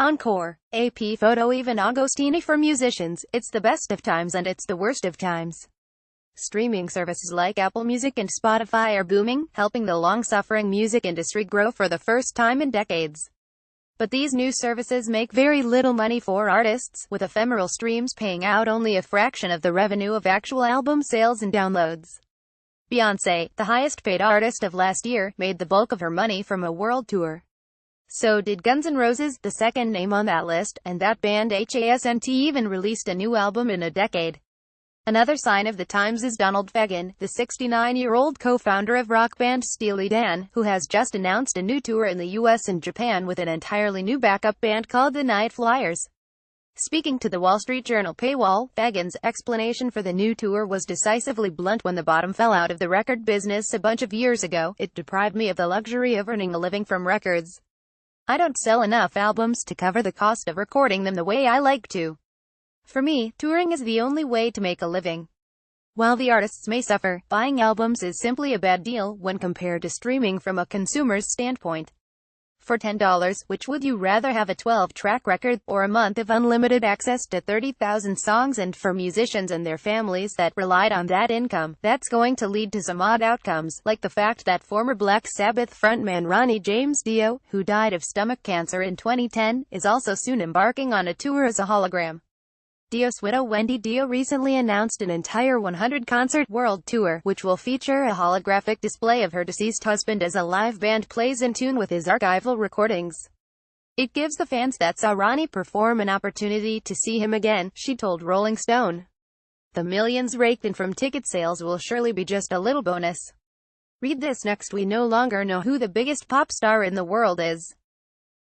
Encore. AP photo. Even Agostini. For musicians, it's the best of times and it's the worst of times. Streaming services like Apple Music and Spotify are booming, helping the long-suffering music industry grow for the first time in decades. But these new services make very little money for artists, with ephemeral streams paying out only a fraction of the revenue of actual album sales and downloads. Beyoncé, the highest-paid artist of last year, made the bulk of her money from a world tour. So did Guns N' Roses, the second name on that list, and that band hasn't even released a new album in a decade. Another sign of the times is Donald Fagen, the 69-year-old co-founder of rock band Steely Dan, who has just announced a new tour in the US and Japan with an entirely new backup band called the Night Flyers. Speaking to the Wall Street Journal paywall, Fagen's explanation for the new tour was decisively blunt. When the bottom fell out of the record business a bunch of years ago, it deprived me of the luxury of earning a living from records. I don't sell enough albums to cover the cost of recording them the way I like to. For me, touring is the only way to make a living. While the artists may suffer, buying albums is simply a bad deal when compared to streaming from a consumer's standpoint. For $10, which would you rather have, a 12-track record, or a month of unlimited access to 30,000 songs? And for musicians and their families that relied on that income, that's going to lead to some odd outcomes, like the fact that former Black Sabbath frontman Ronnie James Dio, who died of stomach cancer in 2010, is also soon embarking on a tour as a hologram. Dio's widow Wendy Dio recently announced an entire 100-concert world tour, which will feature a holographic display of her deceased husband as a live band plays in tune with his archival recordings. It gives the fans that saw Ronnie perform an opportunity to see him again, she told Rolling Stone. The millions raked in from ticket sales will surely be just a little bonus. Read this next. We no longer know who the biggest pop star in the world is.